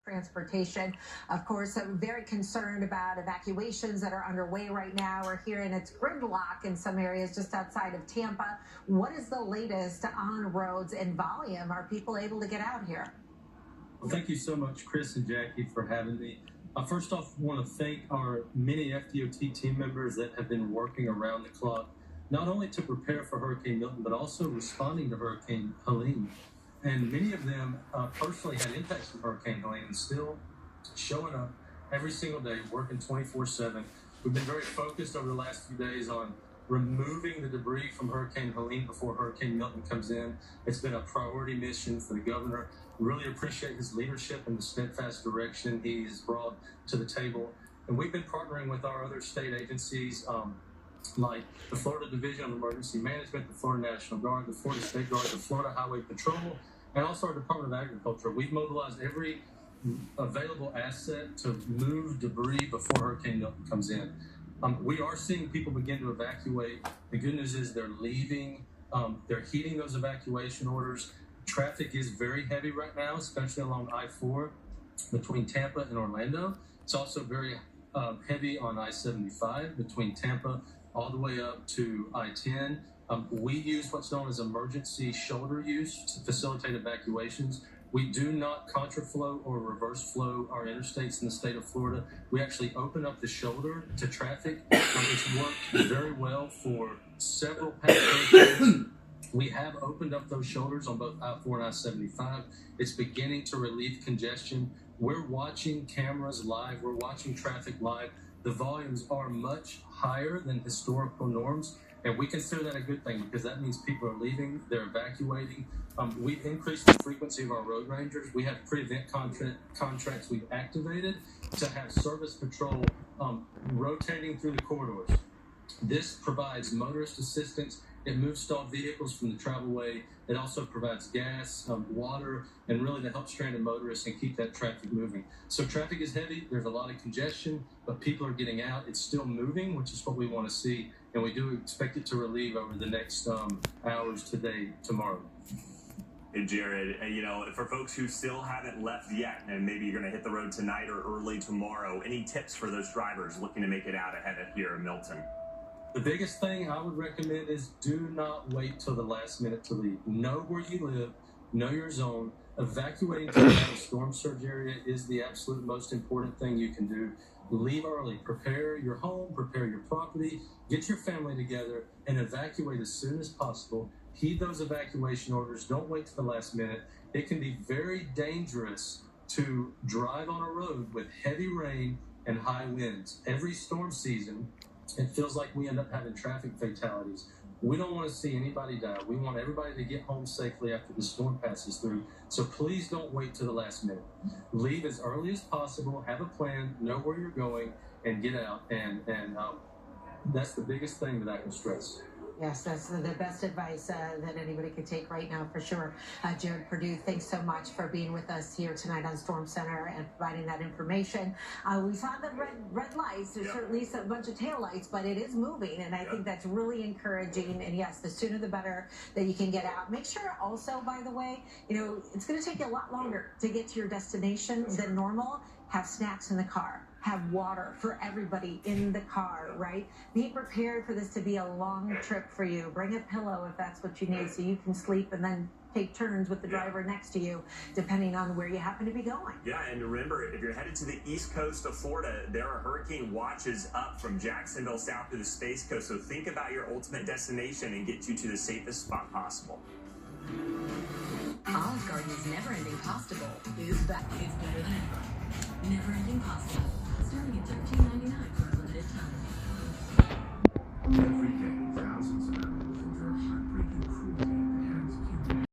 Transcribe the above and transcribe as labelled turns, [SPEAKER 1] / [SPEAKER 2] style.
[SPEAKER 1] Transportation. Of course, I'm very concerned about evacuations that are underway right now. We're hearing it's gridlock in some areas just outside of Tampa. What is the latest on roads and volume? Are people able to get out here?
[SPEAKER 2] Well, thank you so much, Chris and Jackie, for having me. First off, I want to thank our many FDOT team members that have been working around the clock, not only to prepare for Hurricane Milton, but also responding to Hurricane Helene. And many of them personally had impacts from Hurricane Helene and still showing up every single day, working 24/7. We've been very focused over the last few days on removing the debris from Hurricane Helene before Hurricane Milton comes in. It's been a priority mission for the governor. Really appreciate his leadership and the steadfast direction he's brought to the table. And we've been partnering with our other state agencies, like the Florida Division of Emergency Management, the Florida National Guard, the Florida State Guard, the Florida Highway Patrol, and also our Department of Agriculture. We've mobilized every available asset to move debris before Hurricane Milton comes in. We are seeing people begin to evacuate. The good news is they're leaving. They're heeding those evacuation orders. Traffic is very heavy right now, especially along I-4 between Tampa and Orlando. It's also very heavy on I-75 between Tampa all the way up to I-10. We use what's known as emergency shoulder use to facilitate evacuations. We do not contraflow or reverse flow our interstates in the state of Florida. We actually open up the shoulder to traffic. It's worked very well for several past hurricanes. We have opened up those shoulders on both I-4 and I-75. It's beginning to relieve congestion. We're watching cameras live. We're watching traffic live. The volumes are much higher than historical norms, and we consider that a good thing because that means people are leaving, they're evacuating. We've increased the frequency of our road rangers. We have pre-event contracts we've activated to have service patrol rotating through the corridors. This provides motorist assistance. It moves stalled vehicles from the travelway. It also provides gas, water, and really to help stranded motorists and keep that traffic moving. So traffic is heavy. There's a lot of congestion, but people are getting out. It's still moving, which is what we want to see. And we do expect it to relieve over the next hours, today, tomorrow.
[SPEAKER 3] Hey, Jared, for folks who still haven't left yet, and maybe you're going to hit the road tonight or early tomorrow, any tips for those drivers looking to make it out ahead of here in Milton?
[SPEAKER 2] The biggest thing I would recommend is do not wait till the last minute to leave. Know where you live, know your zone. Evacuating to the storm surge area is the absolute most important thing you can do. Leave early. Prepare your home, prepare your property, get your family together, and evacuate as soon as possible. Heed those evacuation orders. Don't wait to the last minute. It can be very dangerous to drive on a road with heavy rain and high winds. Every storm season, it feels like we end up having traffic fatalities. We don't want to see anybody die. We want everybody to get home safely after the storm passes through. So please don't wait to the last minute. Leave as early as possible. Have a plan. Know where you're going and get out. And that's the biggest thing that I can stress.
[SPEAKER 1] Yes, that's the best advice that anybody could take right now, for sure. Jared Perdue, thanks so much for being with us here tonight on Storm Center and providing that information. We saw the red lights. There's certainly a bunch of tail lights, but it is moving, and I think that's really encouraging. And yes, the sooner the better that you can get out. Make sure also, by the way, it's going to take you a lot longer to get to your destination than normal. Have snacks in the car. Have water for everybody in the car, right? Be prepared for this to be a long trip for you. Bring a pillow if that's what you need so you can sleep and then take turns with the driver next to you, depending on where you happen to be going.
[SPEAKER 3] Yeah, and remember, if you're headed to the east coast of Florida, there are hurricane watches up from Jacksonville south to the Space Coast, so think about your ultimate destination and get you to the safest spot possible.
[SPEAKER 4] Olive Garden's never-ending pasta bowl is back. It's better than ever. Never-ending pasta, starting at $13.99 for a